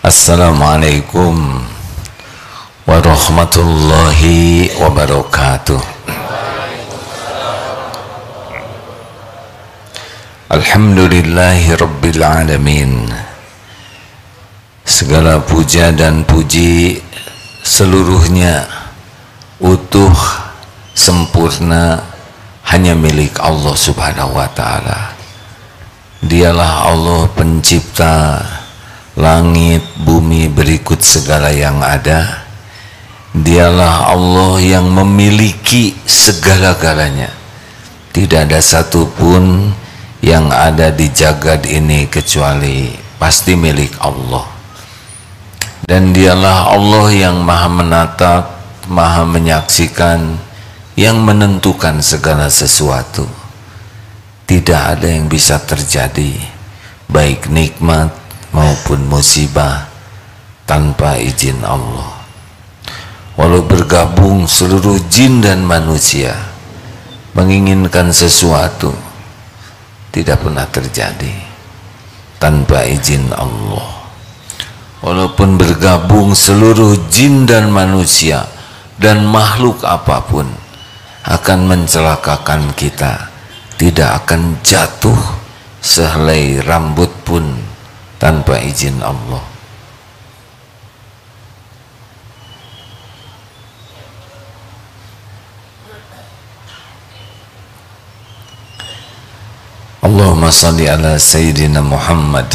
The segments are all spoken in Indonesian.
Assalamualaikum warahmatullahi wabarakatuh. Alhamdulillahi rabbil alamin. Segala puja dan puji seluruhnya utuh, sempurna, hanya milik Allah subhanahu wa ta'ala. Dialah Allah pencipta langit, bumi, berikut segala yang ada. Dialah Allah yang memiliki segala-galanya. Tidak ada satupun yang ada di jagad ini kecuali pasti milik Allah. Dan dialah Allah yang maha menatap, maha menyaksikan, yang menentukan segala sesuatu. Tidak ada yang bisa terjadi, baik nikmat maupun musibah, tanpa izin Allah. Walau bergabung seluruh jin dan manusia menginginkan sesuatu, tidak pernah terjadi tanpa izin Allah. Walaupun bergabung seluruh jin dan manusia dan makhluk apapun akan mencelakakan kita, tidak akan jatuh sehelai rambut pun tanpa izin Allah. Allahumma salli ala Sayyidina Muhammad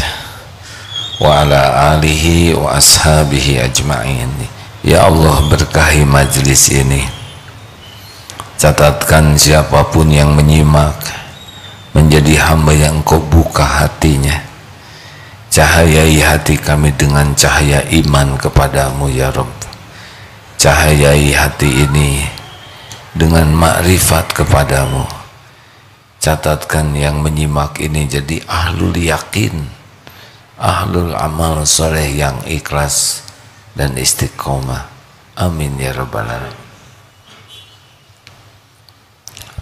wa ala alihi wa ashabihi ajma'in. Ya Allah, berkahi majlis ini. Catatkan siapapun yang menyimak menjadi hamba yang Engkau buka hatinya. Cahayai hati kami dengan cahaya iman kepadamu ya Rabb. Cahayai hati ini dengan makrifat kepadamu. Catatkan yang menyimak ini jadi ahlul yakin, ahlul amal soleh yang ikhlas dan istiqomah. Amin ya Rabbal alamin.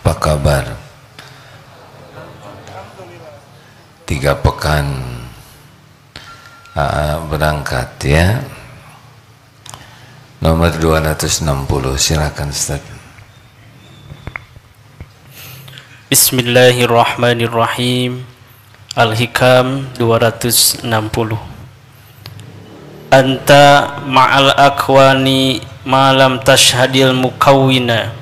Apa kabar? 3 pekan berangkat ya. Nomor 260, silakan Ustaz. Bismillahirrahmanirrahim. Al-Hikam 260. Anta ma'al akwani malam tashhadil mukawwina,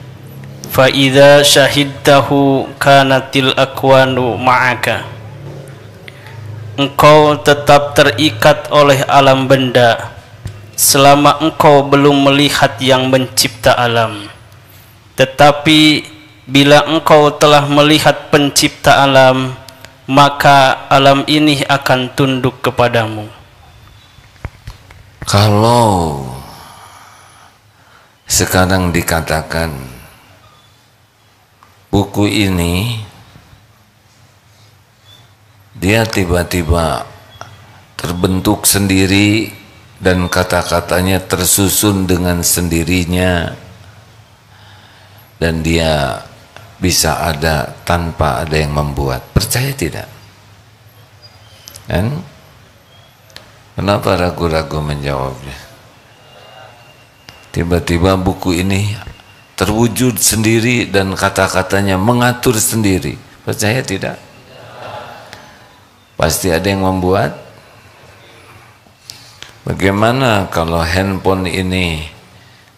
fa idza syahidtahu kanatil akwanu ma'aka. Engkau tetap terikat oleh alam benda selama engkau belum melihat yang mencipta alam. Tetapi bila engkau telah melihat pencipta alam, maka alam ini akan tunduk kepadamu. Kalau sekarang dikatakan buku ini dia tiba-tiba terbentuk sendiri dan kata-katanya tersusun dengan sendirinya, dan dia bisa ada tanpa ada yang membuat, percaya tidak? Kan? Kenapa ragu-ragu menjawabnya? Tiba-tiba buku ini terwujud sendiri dan kata-katanya mengatur sendiri, percaya tidak? Pasti ada yang membuat. Bagaimana kalau handphone ini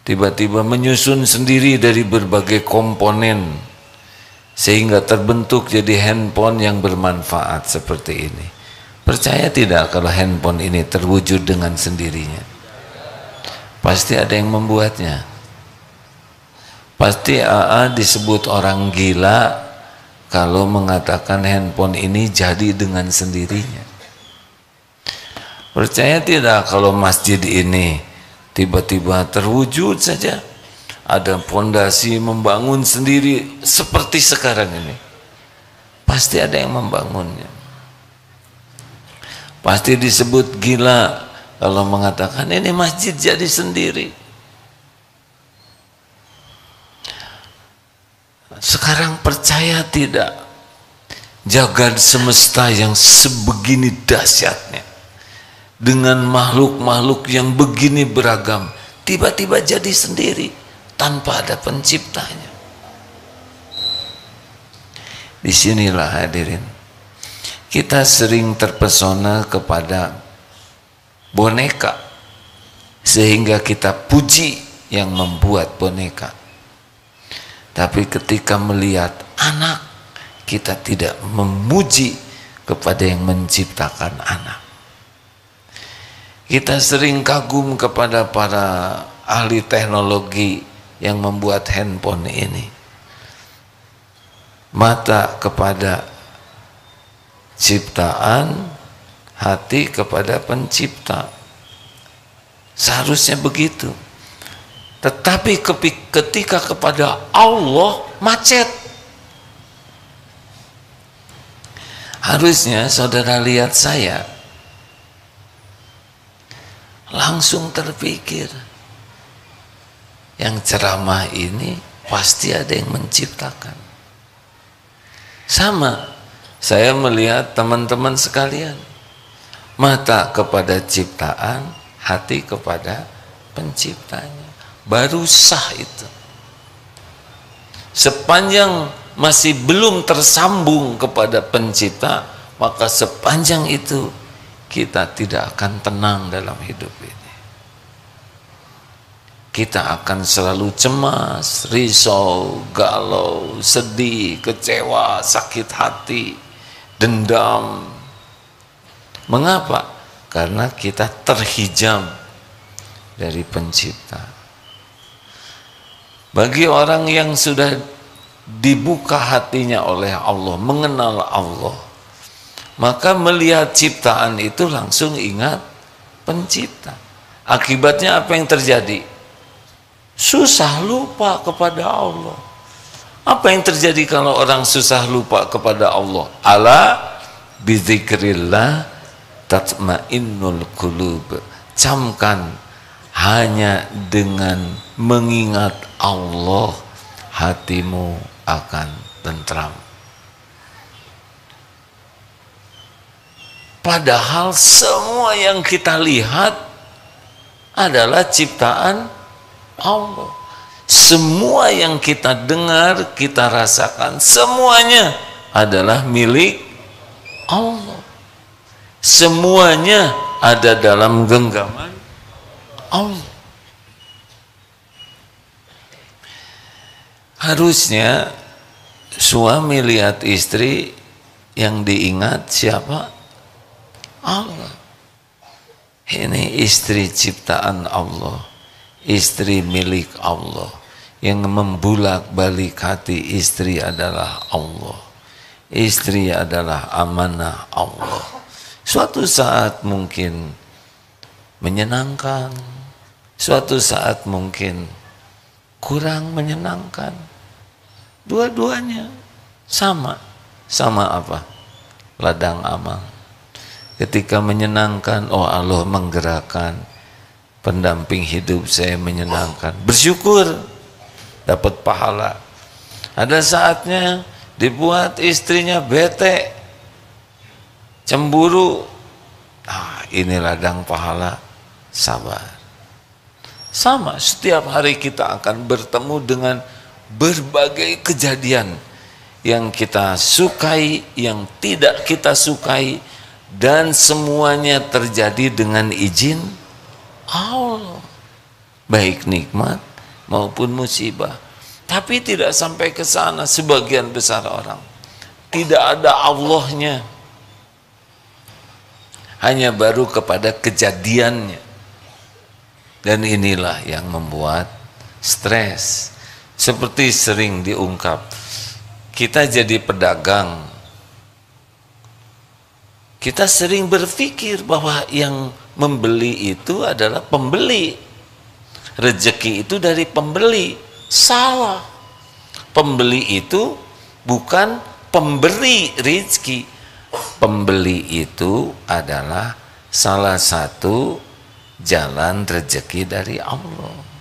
tiba-tiba menyusun sendiri dari berbagai komponen sehingga terbentuk jadi handphone yang bermanfaat seperti ini? Percaya tidak kalau handphone ini terwujud dengan sendirinya? Pasti ada yang membuatnya. Pasti AA disebut orang gila kalau mengatakan handphone ini jadi dengan sendirinya. Percaya tidak kalau masjid ini tiba-tiba terwujud saja, ada fondasi membangun sendiri seperti sekarang ini? Pasti ada yang membangunnya. Pasti disebut gila kalau mengatakan ini masjid jadi sendiri. Sekarang percaya tidak, jagat semesta yang sebegini dahsyatnya, dengan makhluk-makhluk yang begini beragam, tiba-tiba jadi sendiri tanpa ada penciptanya. Disinilah hadirin, kita sering terpesona kepada boneka sehingga kita puji yang membuat boneka. Tapi ketika melihat anak, kita tidak memuji kepada yang menciptakan anak. Kita sering kagum kepada para ahli teknologi yang membuat handphone ini. Mata kepada ciptaan, hati kepada pencipta. Seharusnya begitu. Tetapi ketika kepada Allah macet. Harusnya saudara lihat saya, langsung terpikir, yang ceramah ini pasti ada yang menciptakan. Sama, saya melihat teman-teman sekalian, mata kepada ciptaan, hati kepada penciptanya. Baru sah itu. Sepanjang masih belum tersambung kepada pencipta, maka sepanjang itu kita tidak akan tenang dalam hidup ini. Kita akan selalu cemas, risau, galau, sedih, kecewa, sakit hati, dendam. Mengapa? Karena kita terhijab dari pencipta. Bagi orang yang sudah dibuka hatinya oleh Allah, mengenal Allah, maka melihat ciptaan itu langsung ingat pencipta. Akibatnya apa yang terjadi? Susah lupa kepada Allah. Apa yang terjadi kalau orang susah lupa kepada Allah? Ala bizikrillah tatmainnul qulub. Camkan, hanya dengan mengingat Allah hatimu akan tentram. Padahal semua yang kita lihat adalah ciptaan Allah. Semua yang kita dengar, kita rasakan, semuanya adalah milik Allah. Semuanya ada dalam genggaman Allah. Harusnya suami lihat istri, yang diingat siapa? Allah. Ini istri ciptaan Allah, istri milik Allah. Yang membulak-balik hati istri adalah Allah. Istri adalah amanah Allah. Suatu saat mungkin menyenangkan, suatu saat mungkin kurang menyenangkan. Dua-duanya sama. Sama apa? Ladang amal. Ketika menyenangkan, oh Allah menggerakkan pendamping hidup saya menyenangkan, bersyukur, dapat pahala. Ada saatnya dibuat istrinya bete, cemburu, ini ladang pahala, sabar. Sama, setiap hari kita akan bertemu dengan berbagai kejadian yang kita sukai, yang tidak kita sukai, dan semuanya terjadi dengan izin Allah, baik nikmat maupun musibah. Tapi tidak sampai ke sana sebagian besar orang. Tidak ada Allahnya, hanya baru kepada kejadiannya. Dan inilah yang membuat stres. Seperti sering diungkap, kita jadi pedagang, kita sering berpikir bahwa yang membeli itu adalah pembeli, rezeki itu dari pembeli. Salah. Pembeli itu bukan pemberi rezeki. Pembeli itu adalah salah satu jalan rezeki dari Allah.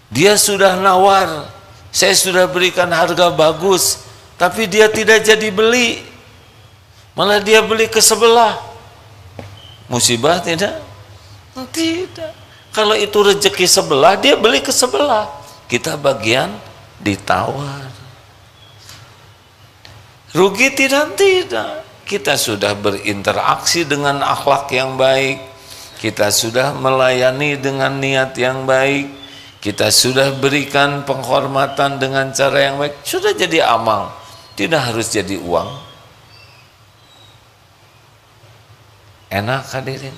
Dia sudah nawar, saya sudah berikan harga bagus, tapi dia tidak jadi beli, malah dia beli ke sebelah. musibah tidak? Tidak. Kalau itu rezeki sebelah, dia beli ke sebelah. Kita bagian ditawar. Rugi tidak? Tidak. Kita sudah berinteraksi dengan akhlak yang baik. Kita sudah melayani dengan niat yang baik. Kita sudah berikan penghormatan dengan cara yang baik. Sudah jadi amal. Tidak harus jadi uang. Enak hadirin.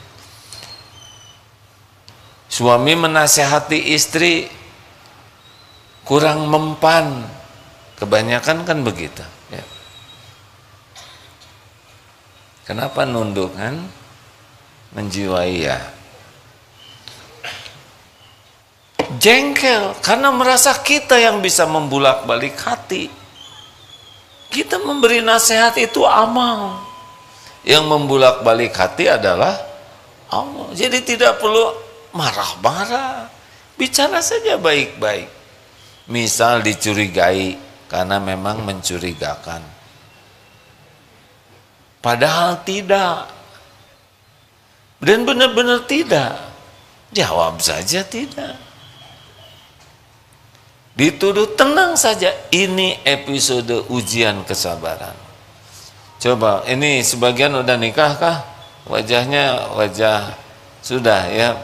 Suami menasehati istri kurang mempan. Kebanyakan kan begitu. Ya. Kenapa nunduk kan? Menjiwai ya. Jengkel karena merasa kita yang bisa membulak-balik hati. Kita memberi nasihat itu amal. Yang membulak-balik hati adalah Allah. Jadi tidak perlu marah-marah. Bicara saja baik-baik. Misal dicurigai karena memang mencurigakan. Padahal tidak. Dan benar-benar tidak. Jawab saja tidak. Dituduh, tenang saja. Ini episode ujian kesabaran. Coba, ini sebagian udah nikah kah? Wajahnya wajah sudah ya.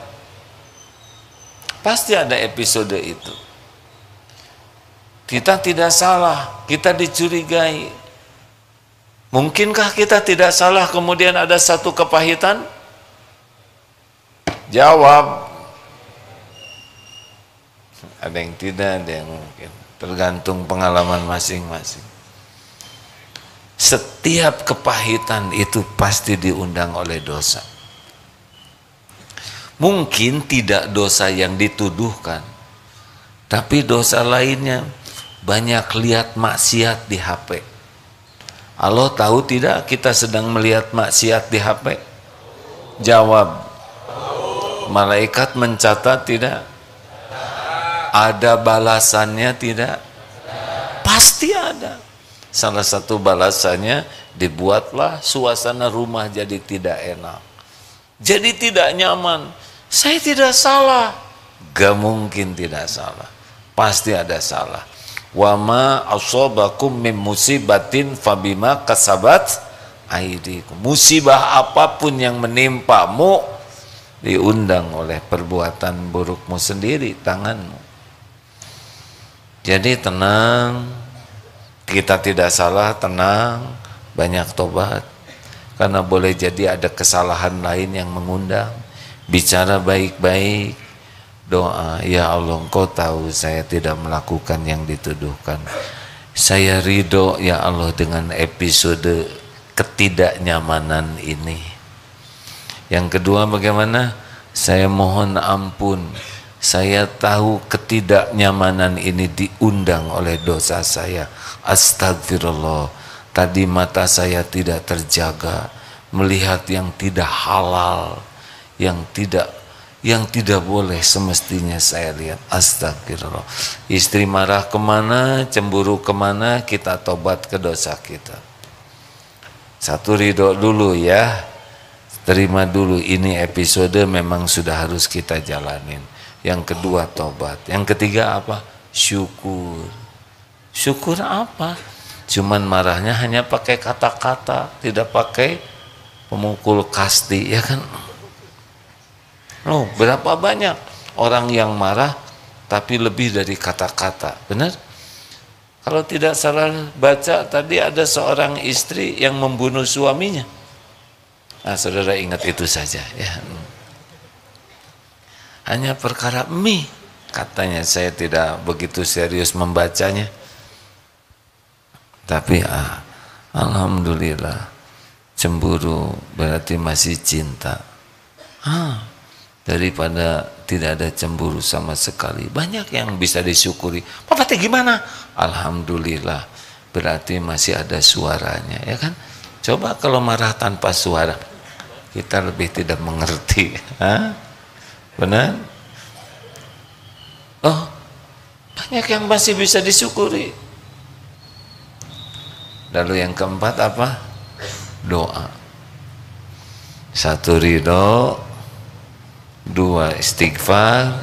Pasti ada episode itu. Kita tidak salah, kita dicurigai. Mungkinkah kita tidak salah kemudian ada satu kepahitan? Jawab. Ada yang tidak, ada yang mungkin. Tergantung pengalaman masing-masing. Setiap kepahitan itu pasti diundang oleh dosa. Mungkin tidak dosa yang dituduhkan, tapi dosa lainnya. Banyak lihat maksiat di HP. Allah tahu tidak kita sedang melihat maksiat di HP? Jawab. Malaikat mencatat tidak? Ada balasannya tidak? Pasti ada. Salah satu balasannya, dibuatlah suasana rumah jadi tidak enak. Jadi tidak nyaman. Saya tidak salah. Gak mungkin tidak salah. Pasti ada salah. Wa ma asobakum min musibatin fabima kasabat aidikum. Musibah apapun yang menimpamu diundang oleh perbuatan burukmu sendiri, tanganmu. Jadi tenang, kita tidak salah, tenang, banyak tobat. Karena boleh jadi ada kesalahan lain yang mengundang. Bicara baik-baik, doa, ya Allah Engkau tahu saya tidak melakukan yang dituduhkan. Saya ridho ya Allah dengan episode ketidaknyamanan ini. Yang kedua bagaimana? Saya mohon ampun. Saya tahu ketidaknyamanan ini diundang oleh dosa saya. Astagfirullah. Tadi mata saya tidak terjaga, melihat yang tidak halal, yang tidak boleh semestinya saya lihat. Astagfirullah. Istri marah kemana, cemburu kemana, kita tobat ke dosa kita. Satu, ridho dulu ya, terima dulu, ini episode memang sudah harus kita jalanin. Yang kedua tobat. Yang ketiga apa? Syukur. Syukur apa? Cuman marahnya hanya pakai kata-kata, tidak pakai pemukul kasti, ya kan? Loh, berapa banyak orang yang marah tapi lebih dari kata-kata, benar? Kalau tidak salah baca tadi ada seorang istri yang membunuh suaminya. Nah, saudara ingat itu saja ya. Hanya perkara mie, katanya, saya tidak begitu serius membacanya. Tapi alhamdulillah, cemburu berarti masih cinta. Daripada tidak ada cemburu sama sekali, banyak yang bisa disyukuri. Papa teh gimana? Alhamdulillah, berarti masih ada suaranya, ya kan? Coba kalau marah tanpa suara, kita lebih tidak mengerti. Benar? Oh, banyak yang masih bisa disyukuri. Lalu yang keempat apa? Doa. 1 ridho, 2 istighfar,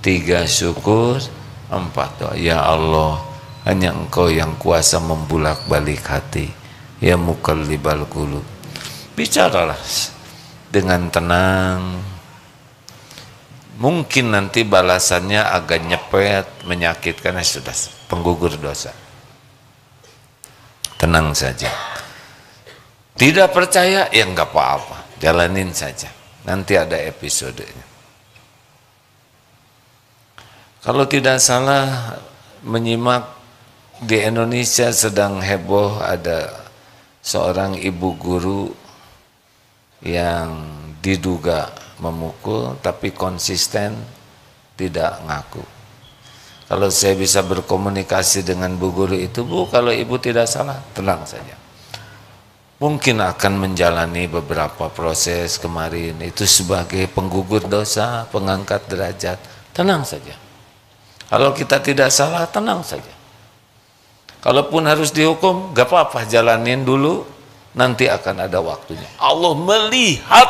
3 syukur, 4 doa. Ya Allah, hanya Engkau yang kuasa membulak-balik hati. Ya muqallibal qulub. Bicaralah dengan tenang. Mungkin nanti balasannya agak nyepet, menyakitkan, sudah penggugur dosa. Tenang saja. Tidak percaya, ya enggak apa-apa, jalanin saja. Nanti ada episodenya. Kalau tidak salah, menyimak di Indonesia sedang heboh, ada seorang ibu guru yang diduga memukul tapi konsisten tidak ngaku. Kalau saya bisa berkomunikasi dengan bu guru itu, Bu, kalau ibu tidak salah, tenang saja. Mungkin akan menjalani beberapa proses kemarin, itu sebagai penggugur dosa, pengangkat derajat, tenang saja. Kalau kita tidak salah, tenang saja. Kalaupun harus dihukum, gak apa-apa, jalanin dulu, nanti akan ada waktunya. Allah melihat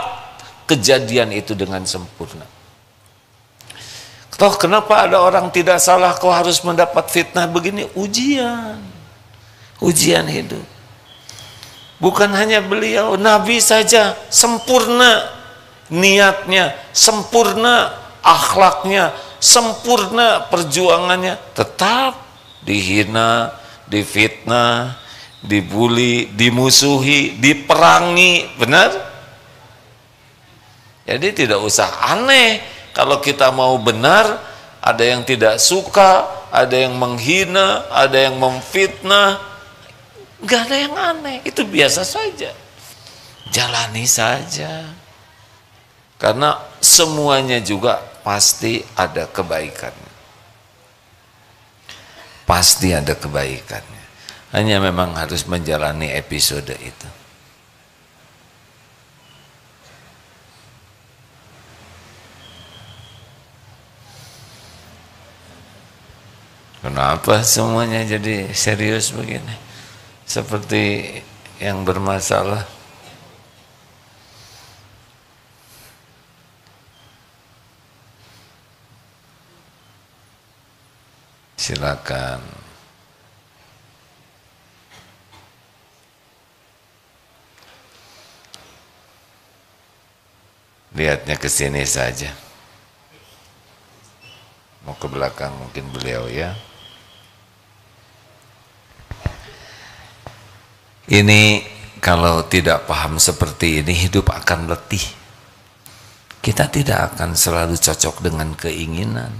kejadian itu dengan sempurna. Toh kenapa ada orang tidak salah kok harus mendapat fitnah begini? Ujian hidup. Bukan hanya beliau, Nabi saja sempurna niatnya, sempurna akhlaknya, sempurna perjuangannya, tetap dihina, difitnah, dibuli, dimusuhi, diperangi, benar? Jadi tidak usah aneh kalau kita mau benar. Ada yang tidak suka, ada yang menghina, ada yang memfitnah. Gak ada yang aneh, itu biasa saja. Jalani saja. Karena semuanya juga pasti ada kebaikannya. Pasti ada kebaikannya. Hanya memang harus menjalani episode itu. Kenapa semuanya jadi serius begini? Seperti yang bermasalah. Silakan. Lihatnya ke sini saja. Mau ke belakang mungkin beliau ya. Ini kalau tidak paham seperti ini, hidup akan letih. Kita tidak akan selalu cocok dengan keinginan.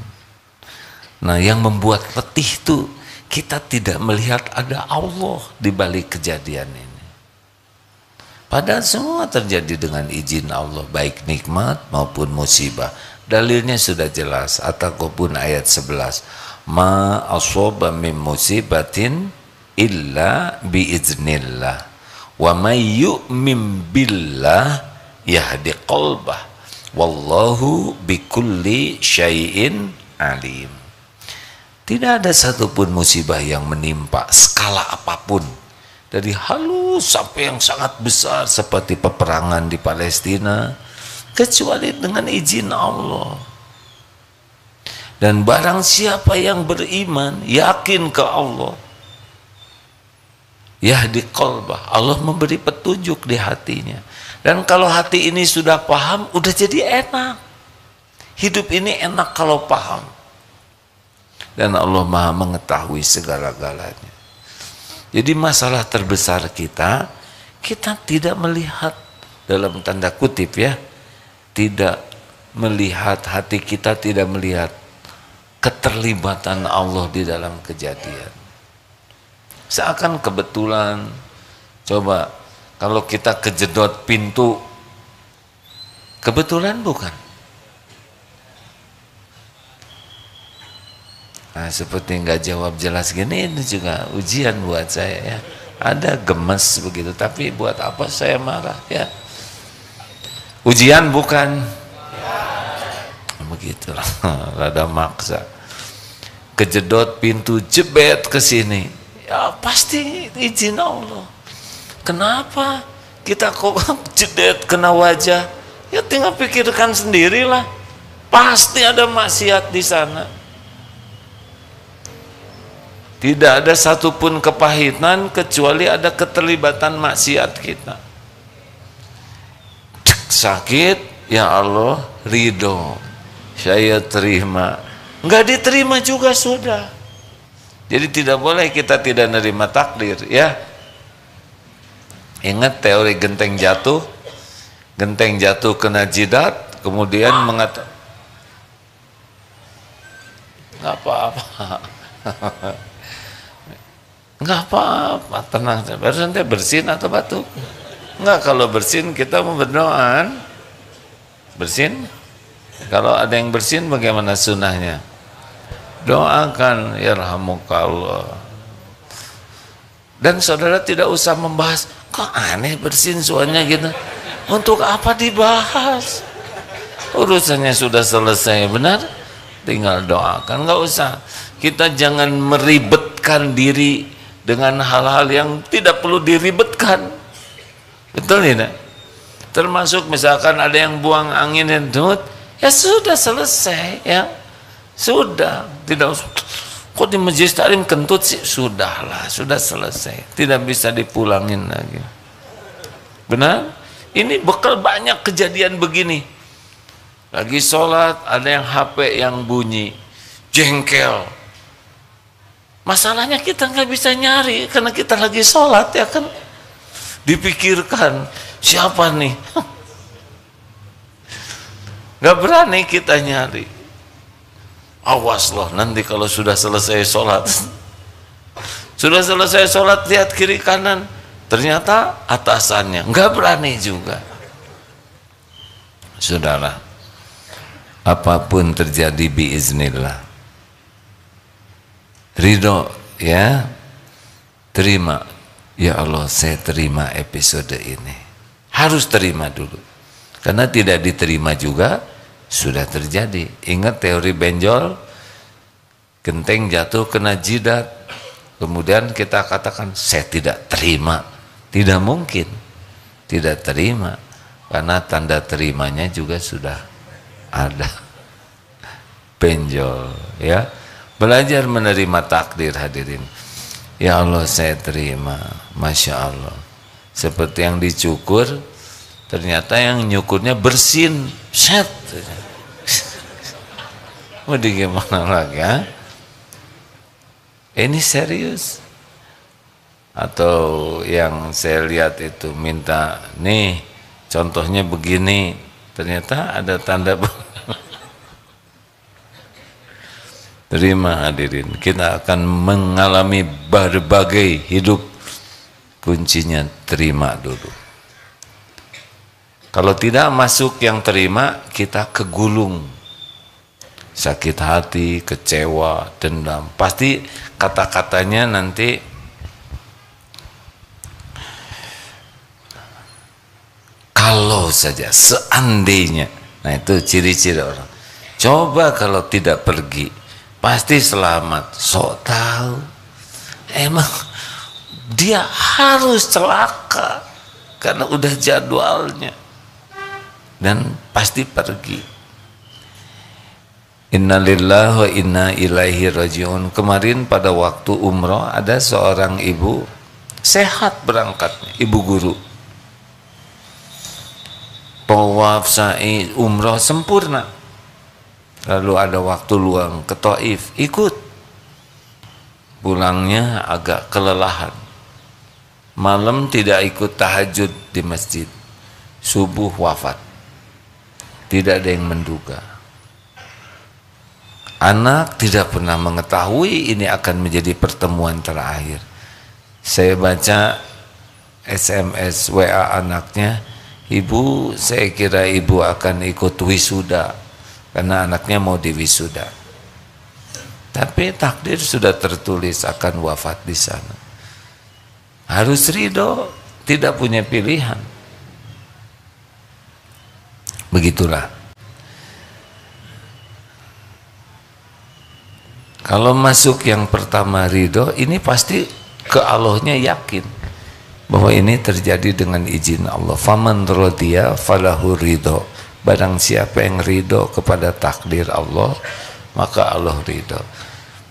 Nah, yang membuat letih itu kita tidak melihat ada Allah di balik kejadian ini. Padahal semua terjadi dengan izin Allah, baik nikmat maupun musibah. Dalilnya sudah jelas, At-Taghabun ayat 11. Ma asaba min musibatin illa biiznillah wa may yu'min billah yahdi qalbah wallahu bikulli syai'in alim. Tidak ada satupun musibah yang menimpa skala apapun, dari halus sampai yang sangat besar seperti peperangan di Palestina, kecuali dengan izin Allah. Dan barang siapa yang beriman, yakin ke Allah, yahdi qalbah, Allah memberi petunjuk di hatinya. Dan kalau hati ini sudah paham, udah jadi enak. Hidup ini enak kalau paham. Dan Allah Maha mengetahui segala-galanya. Jadi masalah terbesar kita tidak melihat, dalam tanda kutip ya, tidak melihat, hati kita tidak melihat keterlibatan Allah di dalam kejadian. Seakan kebetulan. Coba kalau kita kejedot pintu, kebetulan bukan? Nah, seperti nggak jawab jelas gini, ini juga ujian buat saya ya. Ada gemes begitu, tapi buat apa saya marah ya? Ujian bukan? Begitulah, rada maksa. Kejedot pintu, jebet ke sini. Ya pasti izin Allah. Kenapa? kita kok jedet kena wajah, ya tinggal pikirkan sendirilah, pasti ada maksiat di sana. Tidak ada satupun kepahitan kecuali ada keterlibatan maksiat kita. Sakit, ya Allah ridho, saya terima. Nggak diterima juga sudah. Jadi tidak boleh kita tidak nerima takdir, ya. Ingat teori genteng jatuh kena jidat, kemudian mengatakan nggak apa-apa, nggak apa-apa, tenang, baru nanti bersin atau batuk. Nggak, kalau bersin kita mau berdoa, bersin. Kalau ada yang bersin bagaimana sunnahnya? Doakan yarhamukallah. Dan saudara tidak usah membahas, kok aneh bersin suaranya gitu. Untuk apa dibahas? Urusannya sudah selesai, benar? Tinggal doakan, nggak usah. Kita jangan meribetkan diri dengan hal-hal yang tidak perlu diribetkan. Betul tidak? Termasuk misalkan ada yang buang angin dan ya sudah selesai, ya. Sudah, tidak usah. Kok di majelis taklim kentut sih? Sudahlah, sudah selesai. Tidak bisa dipulangin lagi. Benar? Ini bekal banyak kejadian begini. Lagi sholat, ada yang HP yang bunyi, jengkel. Masalahnya kita nggak bisa nyari karena kita lagi sholat, ya kan? Dipikirkan siapa nih? Nggak berani kita nyari. Awas loh, nanti kalau sudah selesai sholat, sudah selesai sholat, lihat kiri kanan, ternyata atasannya nggak berani juga. Saudara, apapun terjadi biiznillah, ridho, ya, terima. Ya Allah, saya terima episode ini. Harus terima dulu, karena tidak diterima juga sudah terjadi. Ingat teori benjol, genteng jatuh kena jidat, kemudian kita katakan saya tidak terima. Tidak mungkin tidak terima, karena tanda terimanya juga sudah ada. Benjol, ya. Belajar menerima takdir, hadirin. Ya Allah, saya terima. Masya Allah. Seperti yang dicukur, ternyata yang nyukurnya bersin, set. Mau gimana lagi, ya? Ini serius. Atau yang saya lihat itu minta, nih contohnya begini, ternyata ada tanda. Terima, hadirin, kita akan mengalami berbagai hidup. Kuncinya terima dulu. Kalau tidak masuk yang terima, kita kegulung, sakit hati, kecewa, dendam. Pasti kata-katanya nanti kalau saja, seandainya. Nah, itu ciri-ciri orang. Coba kalau tidak pergi, pasti selamat. Sok tahu, emang dia harus celaka karena udah jadwalnya. Dan pasti pergi. Innalillahi wa inna ilaihi rajiun. Kemarin pada waktu umroh ada seorang ibu sehat berangkatnya, ibu guru. Tawaf, sa'i, umroh sempurna. Lalu ada waktu luang ke Taif, ikut. Pulangnya agak kelelahan. Malam tidak ikut tahajud di masjid. Subuh wafat. Tidak ada yang menduga. Anak tidak pernah mengetahui ini akan menjadi pertemuan terakhir. Saya baca SMS WA anaknya, ibu, saya kira ibu akan ikut wisuda karena anaknya mau diwisuda. Tapi takdir sudah tertulis akan wafat di sana. Harus ridho, tidak punya pilihan. Begitulah. Kalau masuk yang pertama ridho, ini pasti ke Allahnya yakin. bahwa ini terjadi dengan izin Allah. Faman radiya falahu ridho. Barang siapa yang ridho kepada takdir Allah, maka Allah ridho.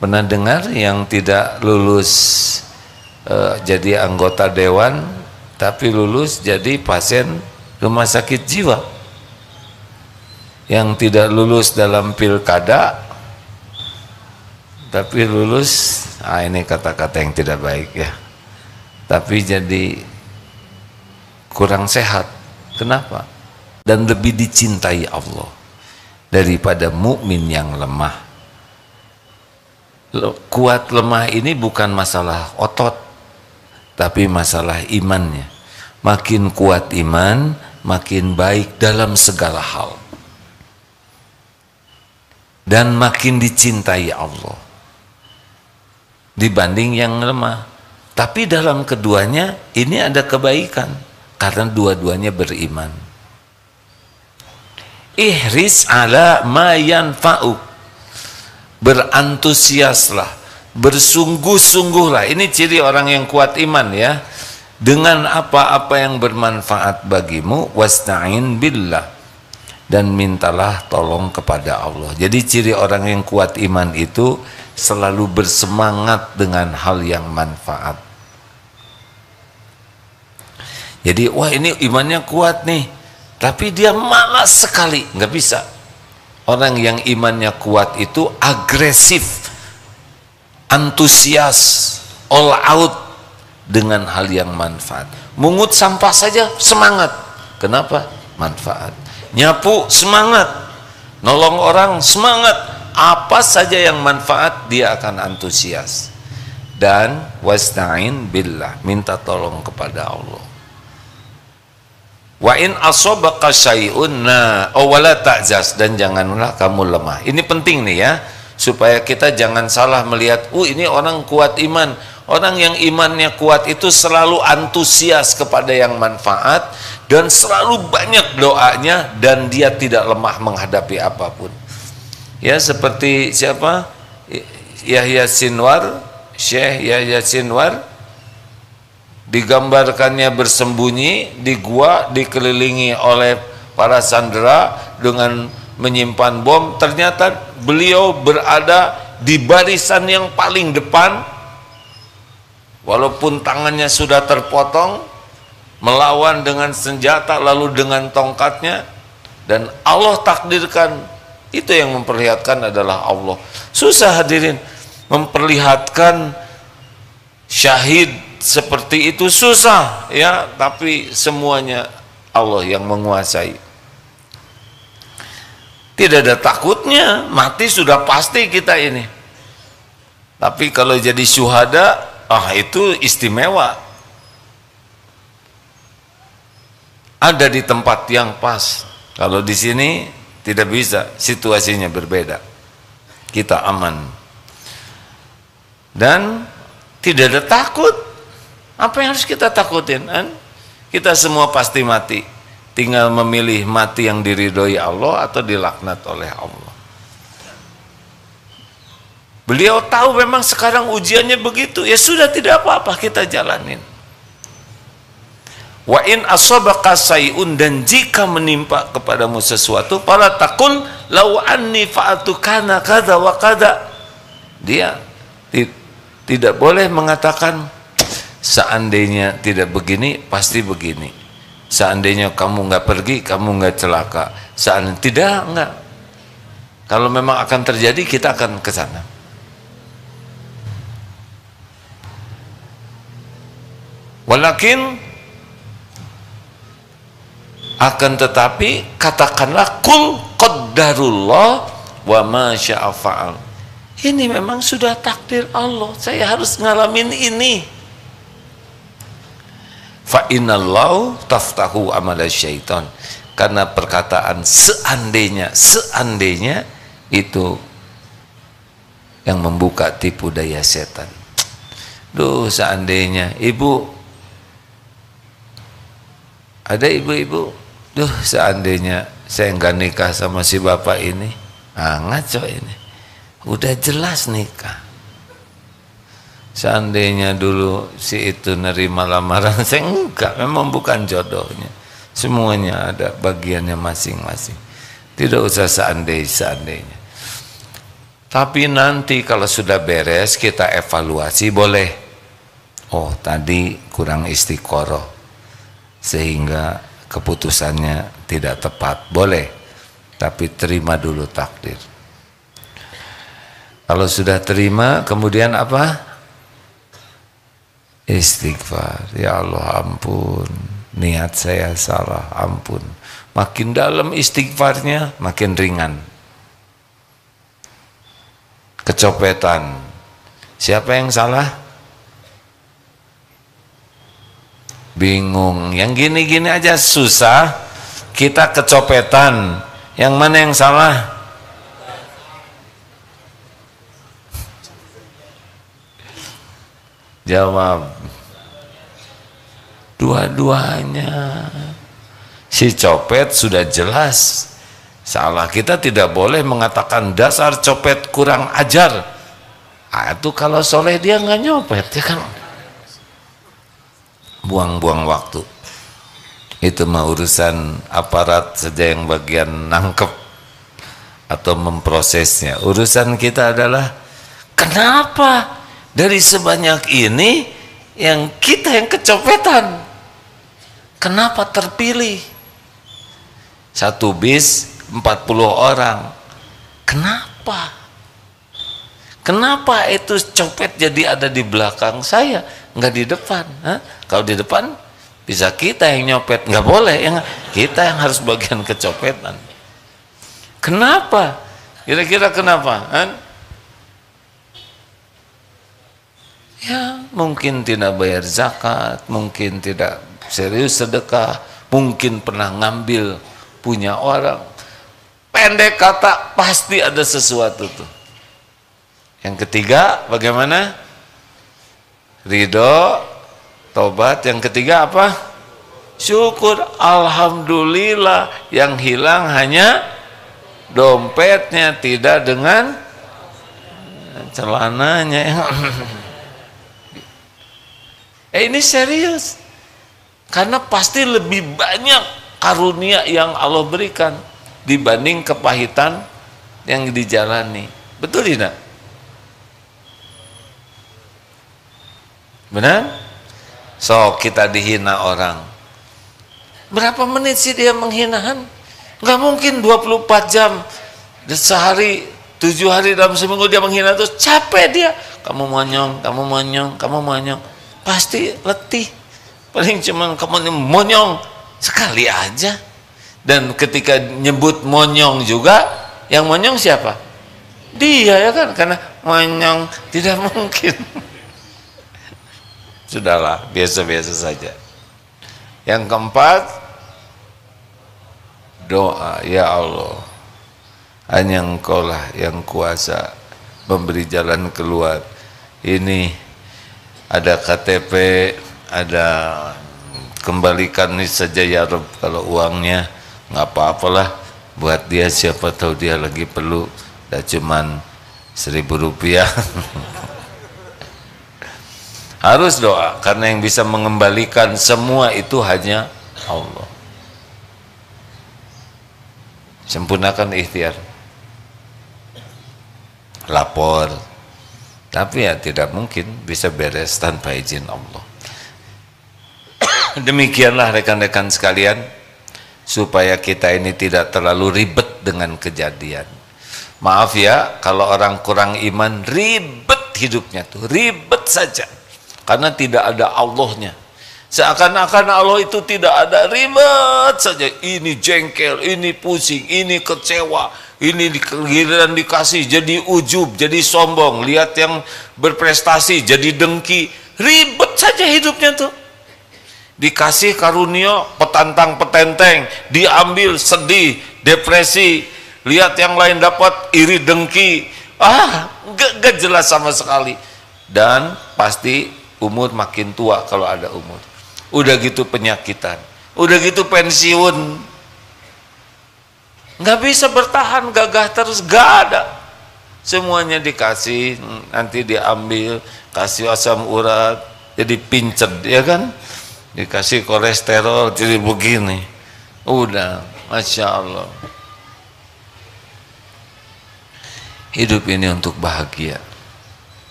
Pernah dengar yang tidak lulus jadi anggota dewan tapi lulus jadi pasien rumah sakit jiwa? Yang tidak lulus dalam pilkada tapi lulus, ini kata-kata yang tidak baik ya, tapi jadi kurang sehat. Kenapa? Dan lebih dicintai Allah daripada mukmin yang lemah. Kuat lemah ini bukan masalah otot, tapi masalah imannya. Makin kuat iman, makin baik dalam segala hal, dan makin dicintai Allah dibanding yang lemah. Tapi dalam keduanya ini ada kebaikan karena dua-duanya beriman. Ihris ala ma yanfa'uk, berantusiaslah, bersungguh-sungguhlah. Ini ciri orang yang kuat iman ya, dengan apa-apa yang bermanfaat bagimu. Wasta'in billah, dan mintalah tolong kepada Allah. Jadi ciri orang yang kuat iman itu selalu bersemangat dengan hal yang manfaat. Jadi wah ini imannya kuat nih, tapi dia malas sekali, nggak bisa. Orang yang imannya kuat itu agresif, antusias, all out dengan hal yang manfaat. Mungut sampah saja semangat. Kenapa? Manfaat. Nyapu semangat, nolong orang semangat. Apa saja yang manfaat dia akan antusias. Dan wasta'in billah, minta tolong kepada Allah. Wa in asobaka syai'un wala ta'zaz, dan janganlah kamu lemah. Ini penting nih ya, supaya kita jangan salah melihat, ini orang kuat iman. Orang yang imannya kuat itu selalu antusias kepada yang manfaat dan selalu banyak doanya, dan dia tidak lemah menghadapi apapun. Ya seperti siapa? Yahya Sinwar, Syekh Yahya Sinwar, digambarkannya bersembunyi di gua dikelilingi oleh para sandera dengan menyimpan bom. Ternyata beliau berada di barisan yang paling depan, walaupun tangannya sudah terpotong, melawan dengan senjata lalu dengan tongkatnya, dan Allah takdirkan. Itu yang memperlihatkan adalah Allah. Susah hadirin memperlihatkan syahid seperti itu, susah ya, tapi semuanya Allah yang menguasai. Tidak ada takutnya, mati sudah pasti kita ini. Tapi kalau jadi syuhada, itu istimewa. Ada di tempat yang pas. Kalau di sini tidak bisa, situasinya berbeda. Kita aman. Dan tidak ada takut. Apa yang harus kita takutin? Kita semua pasti mati. Tinggal memilih mati yang diridhoi Allah atau dilaknat oleh Allah. Beliau tahu memang sekarang ujiannya begitu. Ya sudah, tidak apa-apa, kita jalanin. Wa in asabaka sayun, dan jika menimpa kepadamu sesuatu, fala taqul law anni fa'atu kana kadza wa kadza. Dia tidak boleh mengatakan seandainya tidak begini pasti begini. Seandainya kamu nggak pergi, kamu nggak celaka. Seandainya enggak. Kalau memang akan terjadi, kita akan ke sana. Walakin, akan tetapi katakanlah kul qaddarullah wa ma syaa fa'al. Ini memang sudah takdir Allah, saya harus ngalamin ini. Fa innallahu taftahu amala syaitan, karena perkataan seandainya itu yang membuka tipu daya setan. Duh, seandainya ibu, ada ibu-ibu, duh seandainya saya nggak nikah sama si bapak ini, ngaco ini, udah jelas nikah. Seandainya dulu si itu nerima lamaran saya, enggak, memang bukan jodohnya. Semuanya ada bagiannya masing-masing. Tidak usah seandainya. Tapi nanti kalau sudah beres kita evaluasi, boleh. Oh, tadi kurang istiqoroh sehingga keputusannya tidak tepat, boleh. Tapi terima dulu takdir. Kalau sudah terima, kemudian apa? Istighfar. Ya Allah, ampun, niat saya salah, ampun. Makin dalam istighfarnya, makin ringan. Kecopetan, siapa yang salah? Bingung, yang gini-gini aja susah, kita kecopetan, yang mana yang salah? Jawab, dua-duanya. Si copet sudah jelas salah, kita tidak boleh mengatakan dasar copet kurang ajar. Itu kalau soleh dia nggak nyopet, ya kan? Buang-buang waktu. Itu mah urusan aparat saja yang bagian nangkep atau memprosesnya. Urusan kita adalah kenapa dari sebanyak ini yang kita yang kecopetan? Kenapa terpilih? Satu bis 40 orang. Kenapa? Kenapa itu copet jadi ada di belakang saya, nggak di depan? Kalau di depan bisa kita yang nyopet, nggak boleh, ya kita yang harus bagian kecopetan. Kenapa? Kira-kira kenapa? Ya mungkin tidak bayar zakat, mungkin tidak serius sedekah, mungkin pernah ngambil punya orang. Pendek kata, pasti ada sesuatu tuh. Yang ketiga bagaimana? Ridho, tobat. Yang ketiga apa? Syukur, alhamdulillah. Yang hilang hanya dompetnya, tidak dengan celananya. Ini serius, karena pasti lebih banyak karunia yang Allah berikan dibanding kepahitan yang dijalani. Betul tidak? Benar? So, kita dihina orang, berapa menit sih dia menghinahan? Nggak mungkin 24 jam sehari, 7 hari dalam seminggu dia menghina, terus capek dia. Kamu monyong, kamu monyong, kamu monyong, pasti letih. Paling cuman kamu monyong sekali aja. Dan ketika nyebut monyong juga, yang monyong siapa? Dia, ya kan? Karena monyong tidak mungkin. Sudahlah, biasa-biasa saja. Yang keempat, doa. Ya Allah, hanya Engkau lah yang kuasa memberi jalan keluar. Ini ada KTP, ada, kembalikan ini saja ya Rabb. Kalau uangnya nggak apa-apalah buat dia, siapa tahu dia lagi perlu, dah cuman 1.000 rupiah. Harus doa, karena yang bisa mengembalikan semua itu hanya Allah. Sempurnakan ikhtiar, lapor, tapi ya tidak mungkin bisa beres tanpa izin Allah. Demikianlah rekan-rekan sekalian, supaya kita ini tidak terlalu ribet dengan kejadian. Maaf ya, kalau orang kurang iman, ribet hidupnya tuh, ribet saja. Karena tidak ada Allahnya. Seakan-akan Allah itu tidak ada, ribet saja. Ini jengkel, ini pusing, ini kecewa, ini giliran dikasih jadi ujub, jadi sombong. Lihat yang berprestasi jadi dengki, ribet saja hidupnya tuh. Dikasih karunia petantang petenteng, diambil sedih, depresi. Lihat yang lain dapat, iri dengki. Gak jelas sama sekali. Dan pasti umur makin tua kalau ada umur. Udah gitu penyakitan, udah gitu pensiun, nggak bisa bertahan, gagah terus, gak ada. semuanya dikasih, nanti diambil, kasih asam urat, jadi pincet, ya kan? Dikasih kolesterol, jadi begini. Udah, Masya Allah. Hidup ini untuk bahagia.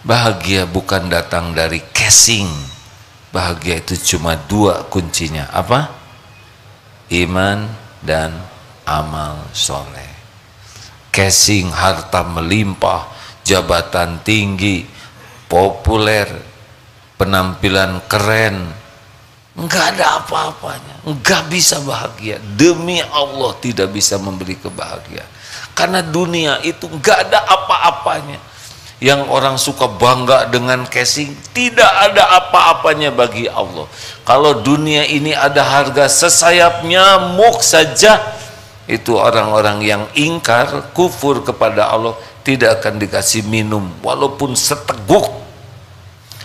Bahagia bukan datang dari casing. Bahagia itu cuma dua kuncinya. Apa? Iman dan amal soleh. Casing harta melimpah, jabatan tinggi, populer, penampilan keren, enggak ada apa-apanya, enggak bisa bahagia. Demi Allah tidak bisa memberi kebahagiaan, karena dunia itu enggak ada apa-apanya. Yang orang suka bangga dengan casing, tidak ada apa-apanya bagi Allah. Kalau dunia ini ada harga sesayap nyamuk saja, itu orang-orang yang ingkar, kufur kepada Allah, tidak akan dikasih minum walaupun seteguk.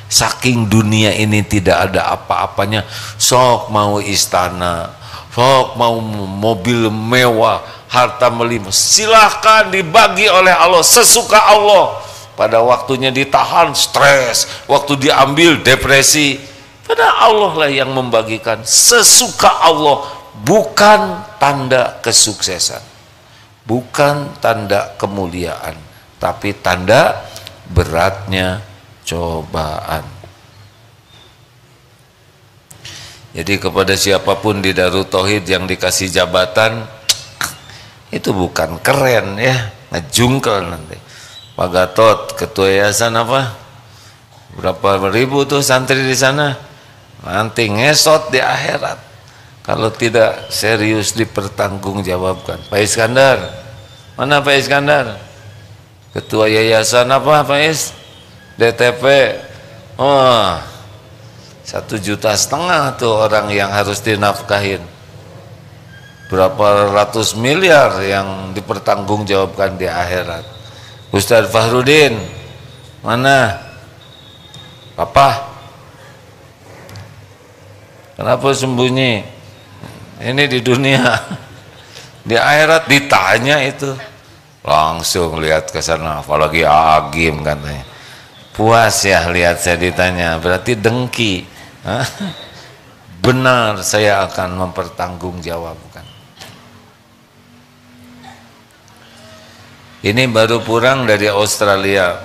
Saking dunia ini tidak ada apa-apanya. Sok mau istana, sok mau mobil mewah, harta melimpah, silahkan dibagi oleh Allah sesuka Allah. Pada waktunya ditahan stres, waktu diambil depresi. Pada Allah lah yang membagikan sesuka Allah. Bukan tanda kesuksesan, bukan tanda kemuliaan, tapi tanda beratnya cobaan. Jadi kepada siapapun di Darut Tauhid yang dikasih jabatan, itu bukan keren ya, ngejungkel nanti. Pak Gatot, ketua yayasan apa? Berapa ribu tuh santri di sana? Nanti ngesot di akhirat kalau tidak serius dipertanggungjawabkan. Pak Iskandar, mana Pak Iskandar? Ketua yayasan apa Pak Is? DTP. Oh, 1,5 juta tuh orang yang harus dinafkahin. Berapa ratus miliar yang dipertanggungjawabkan di akhirat. Ustadz Fahrudin, mana? Papa? Kenapa sembunyi? Ini di dunia, di akhirat ditanya itu, langsung lihat ke sana. Apalagi Agim katanya, puas ya lihat saya ditanya, berarti dengki. Benar, saya akan mempertanggungjawabkan. Ini baru pulang dari Australia.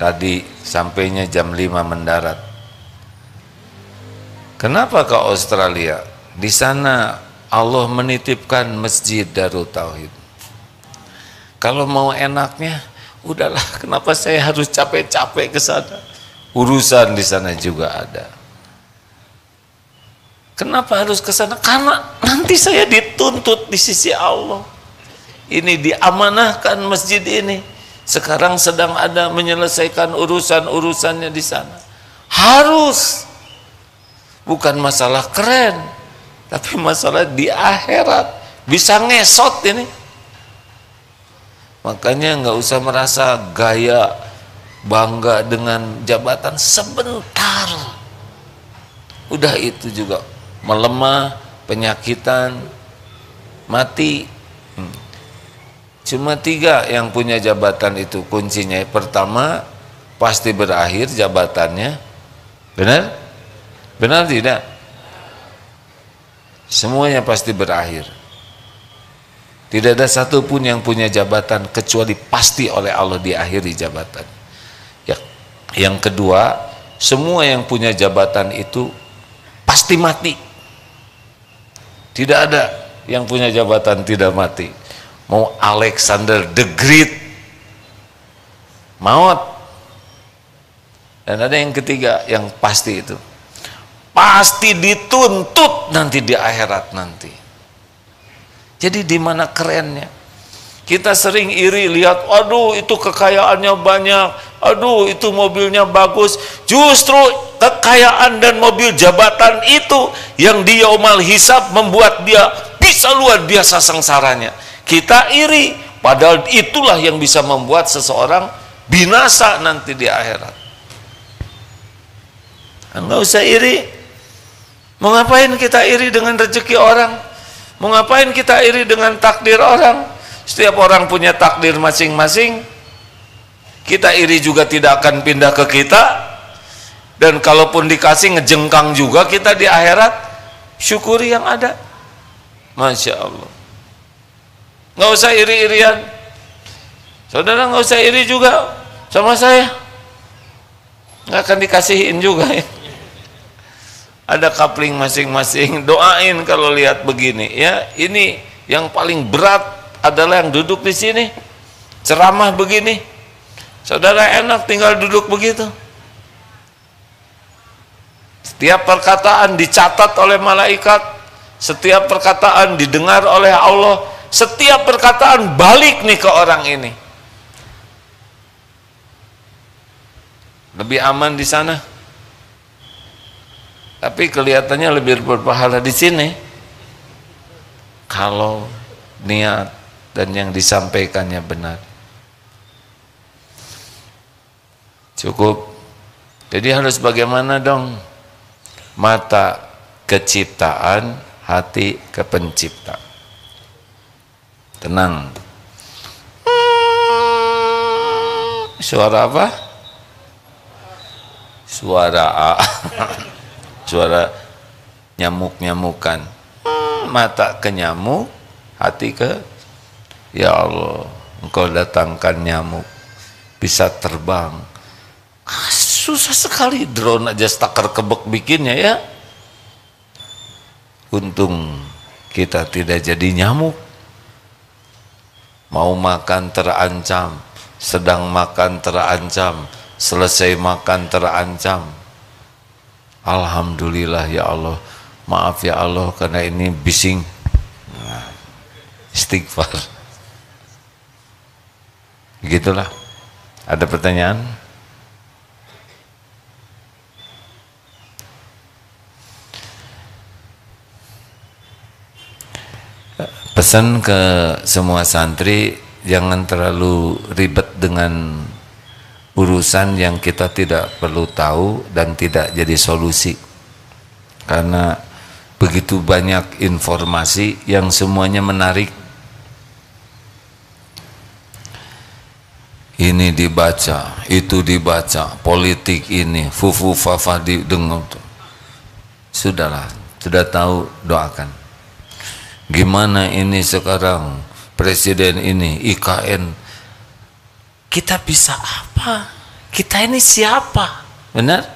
Tadi sampainya jam 5 mendarat. Kenapa ke Australia? Di sana Allah menitipkan masjid Darut Tauhid. Kalau mau enaknya, udahlah, kenapa saya harus capek-capek ke sana? Urusan di sana juga ada. Kenapa harus ke sana? Karena nanti saya dituntut di sisi Allah. Ini diamanahkan masjid ini. Sekarang sedang ada menyelesaikan urusan-urusannya di sana. Harus. Bukan masalah keren, tapi masalah di akhirat. Bisa ngesot ini. Makanya nggak usah merasa gaya bangga dengan jabatan sebentar. Udah itu juga melemah, penyakitan, mati. Cuma 3 yang punya jabatan itu kuncinya. Pertama, pasti berakhir jabatannya. Benar? Benar tidak? Semuanya pasti berakhir. Tidak ada satupun yang punya jabatan kecuali pasti oleh Allah diakhiri jabatan. Yang kedua, semua yang punya jabatan itu pasti mati. Tidak ada yang punya jabatan tidak mati. Mau Alexander the Great, maut. Dan ada yang ketiga yang pasti itu, pasti dituntut nanti di akhirat nanti. Jadi di mana kerennya? Kita sering iri lihat, aduh itu kekayaannya banyak, aduh itu mobilnya bagus. Justru kekayaan dan mobil jabatan itu yang di yaumal hisab membuat dia bisa luar biasa sengsaranya. Kita iri, padahal itulah yang bisa membuat seseorang binasa nanti di akhirat. Enggak usah iri. Mau ngapain kita iri dengan rezeki orang? Mau ngapain kita iri dengan takdir orang? Setiap orang punya takdir masing-masing. Kita iri juga tidak akan pindah ke kita, dan kalaupun dikasih ngejengkang juga kita di akhirat. Syukuri yang ada. Masya Allah. Nggak usah iri-irian. Saudara nggak usah iri juga sama saya, nggak akan dikasihin juga ya. Ada kapling masing-masing. Doain kalau lihat begini ya. Ini yang paling berat adalah yang duduk di sini, ceramah begini. Saudara enak tinggal duduk begitu. Setiap perkataan dicatat oleh malaikat, setiap perkataan didengar oleh Allah, setiap perkataan balik nih ke orang ini. Lebih aman di sana. Tapi kelihatannya lebih berpahala di sini. Kalau niat dan yang disampaikannya benar. Cukup. Jadi harus bagaimana dong? Mata ke ciptaan, hati ke pencipta. Tenang. Suara apa? Suara A. Suara nyamuk-nyamukan. Mata ke nyamuk, hati ke ya Allah, Engkau datangkan nyamuk bisa terbang. Susah sekali, drone aja stakar kebek bikinnya ya. Untung kita tidak jadi nyamuk. Mau makan terancam, sedang makan terancam, selesai makan terancam. Alhamdulillah ya Allah, maaf ya Allah karena ini bising. Nah, istighfar. Begitulah. Ada pertanyaan? Pesan ke semua santri, jangan terlalu ribet dengan urusan yang kita tidak perlu tahu dan tidak jadi solusi. Karena begitu banyak informasi yang semuanya menarik. Ini dibaca, itu dibaca, politik ini, fufu fafa didengar. Sudahlah, sudah tahu, doakan. Gimana ini sekarang presiden ini IKN, kita bisa apa? Kita ini siapa? Benar?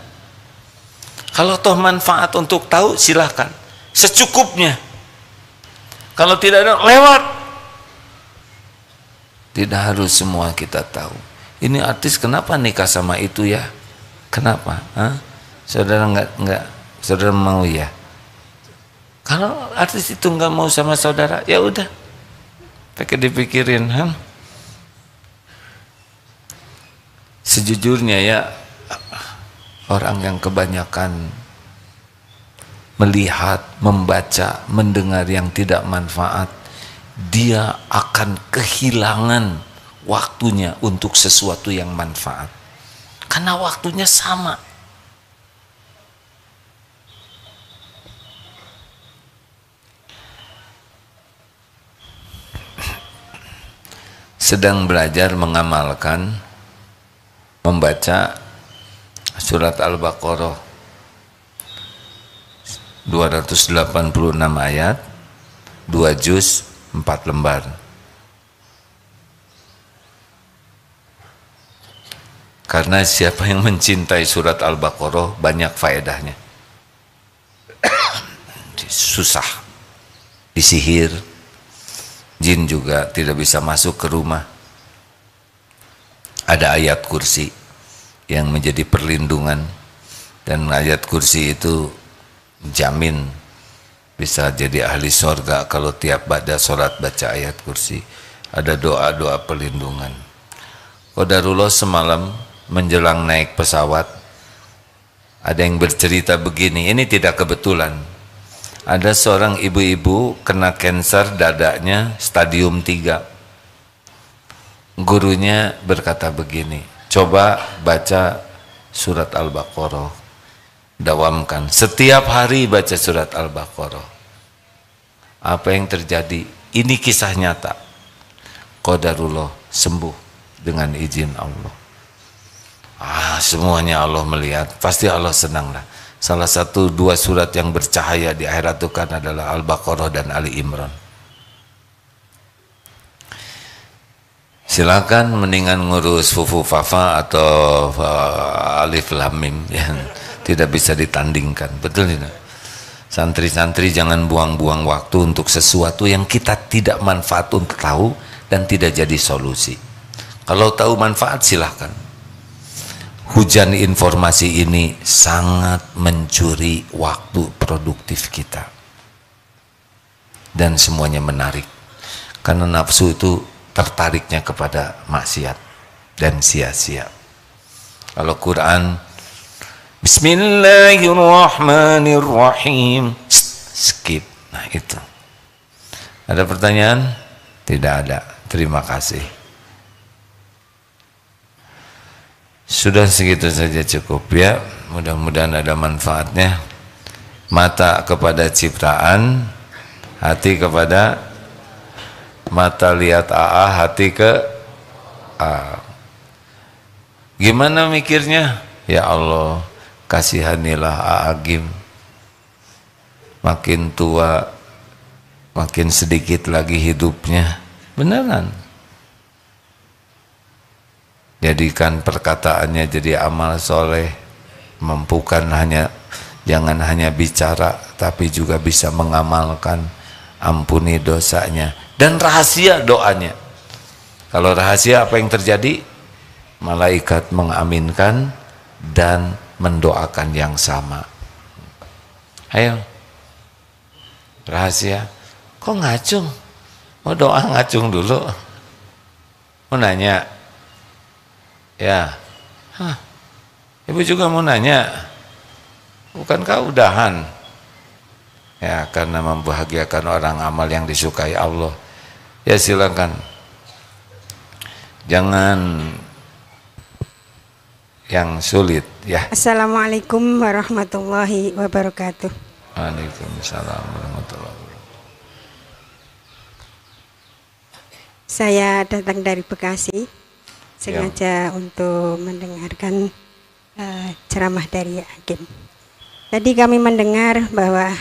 Kalau toh manfaat untuk tahu silahkan, secukupnya. Kalau tidak ada, lewat. Tidak harus semua kita tahu. Ini artis kenapa nikah sama itu ya? Kenapa? Hah? Saudara saudara mau ya? Kalau artis itu nggak mau sama saudara, ya udah, pakai dipikirin, Sejujurnya ya, orang yang kebanyakan melihat, membaca, mendengar yang tidak manfaat, dia akan kehilangan waktunya untuk sesuatu yang manfaat, karena waktunya sama. Sedang belajar mengamalkan, membaca surat Al-Baqarah 286 ayat, 2 juz, 4 lembar. Karena siapa yang mencintai surat Al-Baqarah banyak faedahnya. Susah disihir, jin juga tidak bisa masuk ke rumah. Ada ayat kursi yang menjadi perlindungan, dan ayat kursi itu jamin bisa jadi ahli sorga kalau tiap baca sholat baca ayat kursi. Ada doa-doa perlindungan. Qadarullah semalam menjelang naik pesawat, ada yang bercerita begini, ini tidak kebetulan. Ada seorang ibu-ibu kena kanker dadanya stadium 3. Gurunya berkata begini, coba baca surat Al-Baqarah, dawamkan, setiap hari baca surat Al-Baqarah. Apa yang terjadi? Ini kisah nyata. qadarullah, sembuh dengan izin Allah. Semuanya Allah melihat, pasti Allah senang lah. Salah satu 2 surat yang bercahaya di akhirat itu kan adalah Al-Baqarah dan Ali Imran. Silakan mendingan ngurus fufu fafa atau alif lam mim yang tidak bisa ditandingkan. Betul tidak? Santri-santri jangan buang-buang waktu untuk sesuatu yang kita tidak manfaat untuk tahu dan tidak jadi solusi. Kalau tahu manfaat silahkan. Hujan informasi ini sangat mencuri waktu produktif kita. Dan semuanya menarik. Karena nafsu itu tertariknya kepada maksiat dan sia-sia. Kalau Quran Bismillahirrahmanirrahim, skip. Nah itu. Ada pertanyaan? Tidak ada. Terima kasih. Sudah segitu saja cukup ya. Mudah-mudahan ada manfaatnya. Mata kepada ciptaan, hati kepada mata lihat hati ke gimana mikirnya? Ya Allah, kasihanilah Agim, makin tua makin sedikit lagi hidupnya. Beneran. Jadikan perkataannya jadi amal soleh, mampukan jangan hanya bicara tapi juga bisa mengamalkan. Ampuni dosanya dan rahasia doanya. Kalau rahasia apa yang terjadi? Malaikat mengaminkan dan mendoakan yang sama. Ayo, rahasia. Kok ngacung? Mau doa ngacung dulu? Mau nanya? Ya. Ibu juga mau nanya? Bukankah udahan? Ya, karena membahagiakan orang, amal yang disukai Allah. Ya silakan. Jangan yang sulit ya. Assalamualaikum warahmatullahi wabarakatuh. Waalaikumsalam warahmatullahi wabarakatuh. Saya datang dari Bekasi sengaja untuk mendengarkan ceramah dari Agim. Tadi kami mendengar bahwa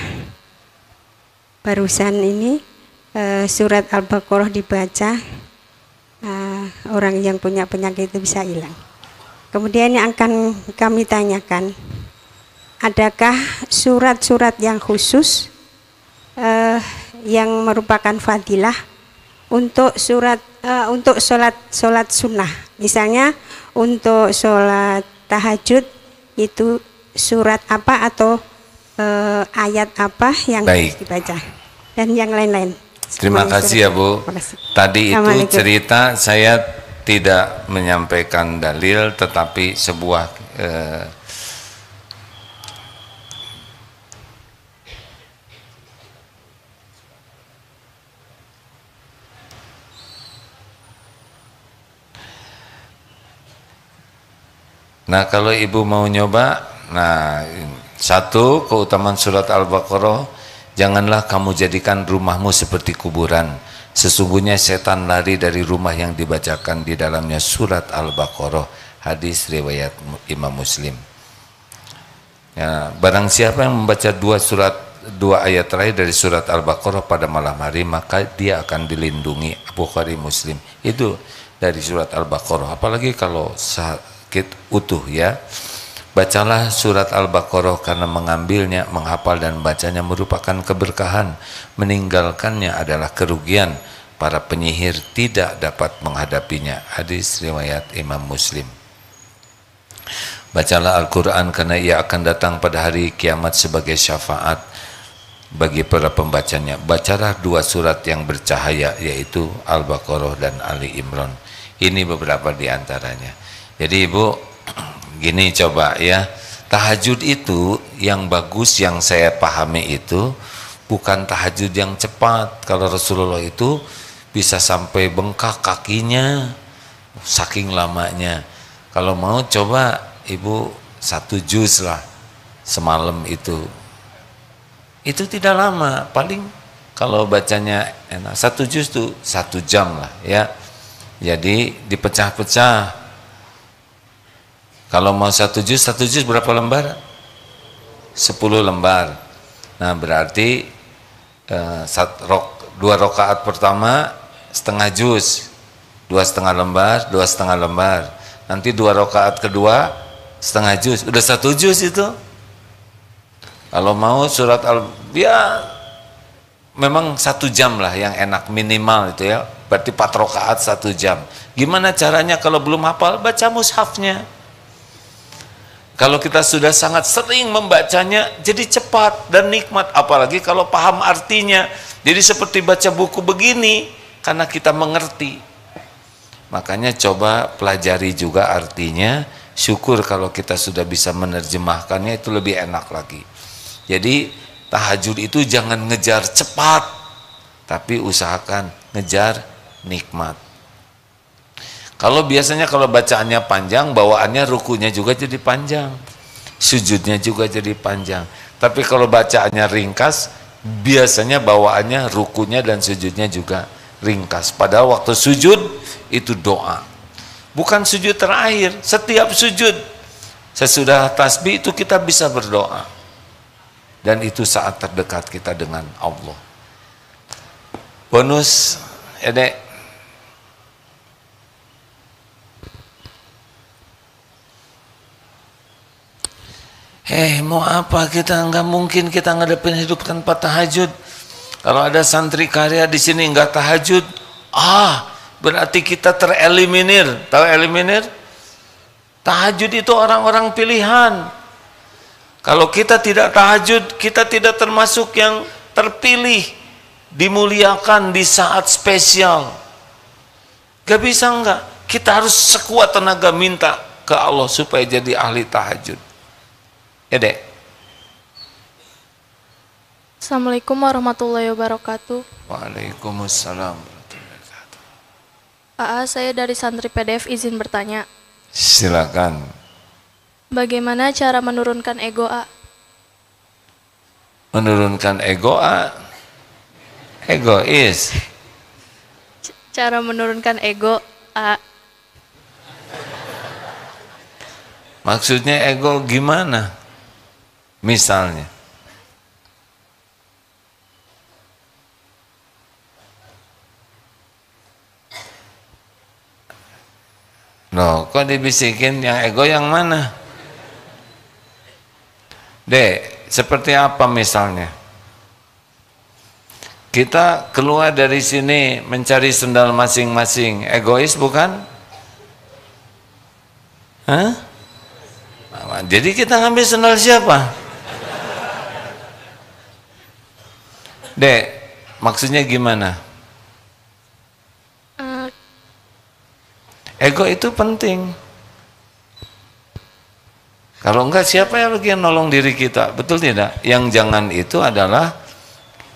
barusan ini surat Al-Baqarah dibaca, orang yang punya penyakit itu bisa hilang. Kemudian yang akan kami tanyakan, adakah surat-surat yang khusus yang merupakan fadilah untuk untuk sholat sunnah? Misalnya untuk sholat tahajud itu surat apa atau ayat apa yang harus dibaca dan yang lain-lain. Terima kasih ya Bu. Tadi itu cerita, saya tidak menyampaikan dalil tetapi sebuah nah kalau ibu mau nyoba, nah satu keutamaan surat Al-Baqarah, janganlah kamu jadikan rumahmu seperti kuburan. Sesungguhnya setan lari dari rumah yang dibacakan di dalamnya surat Al-Baqarah. Hadis riwayat Imam Muslim. Ya, barang siapa yang membaca 2 ayat terakhir dari surat Al-Baqarah pada malam hari, maka dia akan dilindungi. Bukhari Muslim. Itu dari surat Al-Baqarah. Apalagi kalau sakit utuh ya. Bacalah surat Al-Baqarah karena mengambilnya, menghafal dan bacanya merupakan keberkahan. Meninggalkannya adalah kerugian. Para penyihir tidak dapat menghadapinya. Hadis riwayat Imam Muslim. Bacalah Al-Quran karena ia akan datang pada hari kiamat sebagai syafaat bagi para pembacanya. Bacalah 2 surat yang bercahaya, yaitu Al-Baqarah dan Ali Imran. Ini beberapa di antaranya. Jadi Ibu, gini coba ya, tahajud itu yang bagus yang saya pahami itu bukan tahajud yang cepat. Kalau Rasulullah itu bisa sampai bengkak kakinya saking lamanya. Kalau mau coba Ibu 1 juz lah semalam itu tidak lama, paling kalau bacanya enak 1 juz tuh 1 jam lah ya. Jadi dipecah-pecah. Kalau mau satu juz berapa lembar? 10 lembar. Nah berarti 2 rakaat pertama setengah juz, 2,5 lembar, 2,5 lembar. Nanti 2 rakaat kedua setengah juz, udah 1 juz itu. Kalau mau surat ya memang 1 jam lah yang enak minimal itu ya. Berarti 4 rakaat 1 jam. Gimana caranya kalau belum hafal? Baca mushafnya. Kalau kita sudah sangat sering membacanya, jadi cepat dan nikmat. Apalagi kalau paham artinya. Jadi seperti baca buku begini, karena kita mengerti. Makanya coba pelajari juga artinya. Syukur kalau kita sudah bisa menerjemahkannya, itu lebih enak lagi. Jadi tahajud itu jangan ngejar cepat, tapi usahakan ngejar nikmat. Kalau biasanya kalau bacaannya panjang, bawaannya rukunya juga jadi panjang, sujudnya juga jadi panjang. Tapi kalau bacaannya ringkas, biasanya bawaannya rukunya dan sujudnya juga ringkas. Padahal waktu sujud itu doa, bukan sujud terakhir. Setiap sujud sesudah tasbih itu kita bisa berdoa, dan itu saat terdekat kita dengan Allah. Bonus, Dek. Mau apa kita? Nggak mungkin kita ngadepin hidup tanpa tahajud. Kalau ada santri karya di sini nggak tahajud, berarti kita tereliminir. Tahu eliminir? Tahajud itu orang-orang pilihan. Kalau kita tidak tahajud, kita tidak termasuk yang terpilih, dimuliakan di saat spesial. Gak bisa enggak? Kita harus sekuat tenaga minta ke Allah supaya jadi ahli tahajud. Ya Dek. Assalamualaikum warahmatullahi wabarakatuh. Waalaikumsalam warahmatullahi wabarakatuh. Saya dari santri PDF izin bertanya. Silakan. Bagaimana cara menurunkan ego Menurunkan ego egois. Cara menurunkan ego Maksudnya ego gimana? Misalnya, loh, kok dibisikin yang ego yang mana? Dek, seperti apa misalnya? Kita keluar dari sini mencari sendal masing-masing, egois bukan? Hah? Jadi kita ngambil sendal siapa? Dek, maksudnya gimana? Ego itu penting. Kalau enggak, siapa yang lagi nolong diri kita? Betul tidak? Yang jangan itu adalah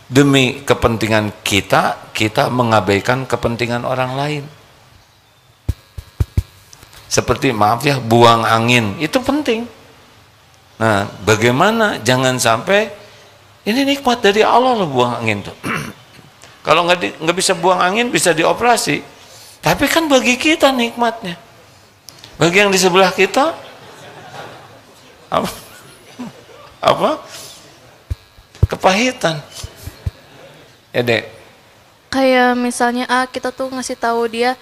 demi kepentingan kita, kita mengabaikan kepentingan orang lain. Seperti maaf ya, buang angin, itu penting. Nah, bagaimana jangan sampai ini nikmat dari Allah loh, buang angin tuh. Kalau nggak bisa buang angin, bisa dioperasi. Tapi kan bagi kita nikmatnya. Bagi yang di sebelah kita apa? Kepahitan. Ya Dek. kayak misalnya kita tuh ngasih tahu dia,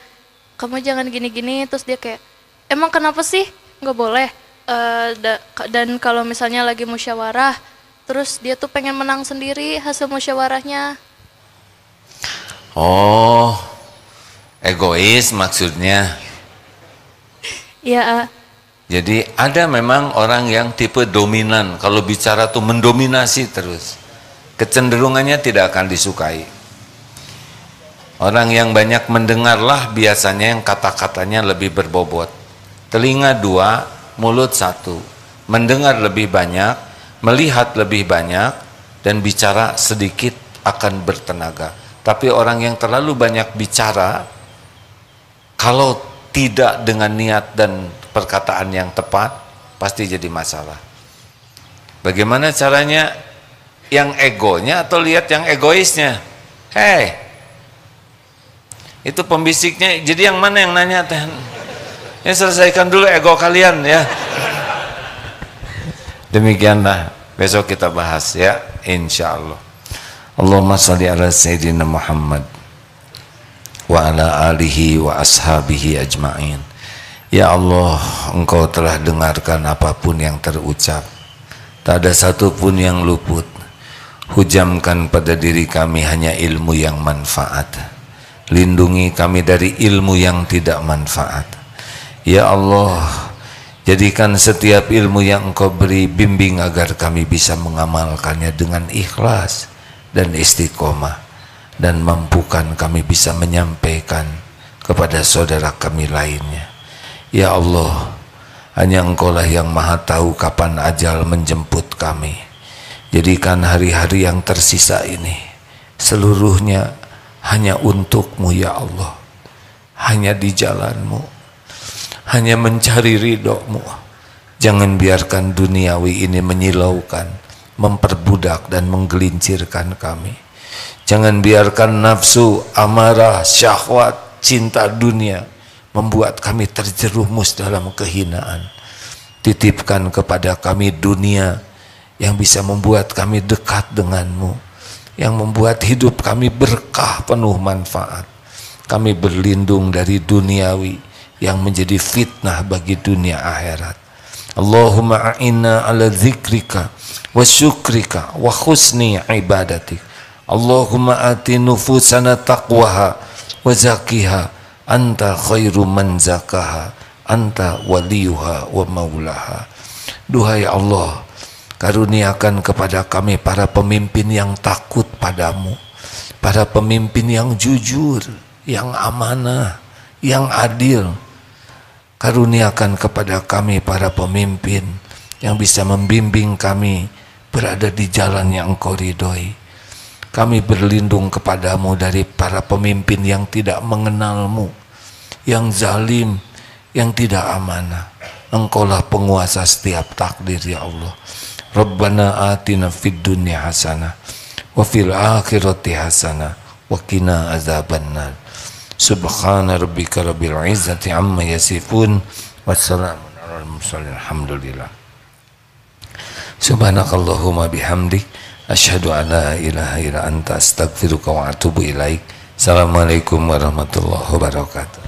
kamu jangan gini-gini, terus dia kayak, emang kenapa sih nggak boleh? Dan kalau misalnya lagi musyawarah, terus dia tuh pengen menang sendiri hasil musyawarahnya. Oh, egois maksudnya. Iya. Jadi ada memang orang yang tipe dominan, kalau bicara tuh mendominasi terus. Kecenderungannya tidak akan disukai. Orang yang banyak mendengarlah biasanya yang kata-katanya lebih berbobot. Telinga 2, mulut 1. Mendengar lebih banyak, melihat lebih banyak, dan bicara sedikit akan bertenaga. Tapi orang yang terlalu banyak bicara, kalau tidak dengan niat dan perkataan yang tepat, pasti jadi masalah. Bagaimana caranya? Yang egonya atau lihat yang egoisnya? Hei, Itu pembisiknya. Jadi yang mana yang nanya teh? Ya selesaikan dulu ego kalian ya. Demikianlah, besok kita bahas ya, insyaallah. Allahumma shalli ala sayyidina Muhammad wa ala alihi wa ashabihi ajma'in. Ya Allah, Engkau telah dengarkan apapun yang terucap, tak ada satupun yang luput. Hujamkan pada diri kami hanya ilmu yang manfaat, lindungi kami dari ilmu yang tidak manfaat. Ya Allah, jadikan setiap ilmu yang Engkau beri, bimbing agar kami bisa mengamalkannya dengan ikhlas dan istiqomah, dan mampukan kami bisa menyampaikan kepada saudara kami lainnya. Ya Allah, hanya Engkaulah yang maha tahu kapan ajal menjemput kami. Jadikan hari-hari yang tersisa ini seluruhnya hanya untuk-Mu ya Allah, hanya di jalan-Mu, hanya mencari ridho-Mu. Jangan biarkan duniawi ini menyilaukan, memperbudak dan menggelincirkan kami. Jangan biarkan nafsu, amarah, syahwat, cinta dunia membuat kami terjerumus dalam kehinaan. Titipkan kepada kami dunia yang bisa membuat kami dekat dengan-Mu, yang membuat hidup kami berkah penuh manfaat. Kami berlindung dari duniawi yang menjadi fitnah bagi dunia akhirat. Allahumma a'inna ala dzikrika wa syukrika wa husni ibadatik. Allahumma ati nufusana taqwaha wa zakiha anta khairu man zakaha anta waliyuha wa maulaha. Duhai Allah, karuniakan kepada kami para pemimpin yang takut padamu, para pemimpin yang jujur, yang amanah, yang adil. Karuniakan kepada kami para pemimpin yang bisa membimbing kami berada di jalan yang Engkau ridhoi. Kami berlindung kepadamu dari para pemimpin yang tidak mengenal-Mu, yang zalim, yang tidak amanah. Engkaulah penguasa setiap takdir ya Allah. Rabbana atina fid dunya hasanah wa fil akhirati hasanah wa qina azabannar. Subhana rabbika rabbil izzati amma yasifun wassalamun alal mursalin alhamdulillah. Subhanakallahumma bihamdik asyhadu an la ilaha illa anta astaghfiruka wa atubu ilaik. Assalamualaikum warahmatullahi wabarakatuh.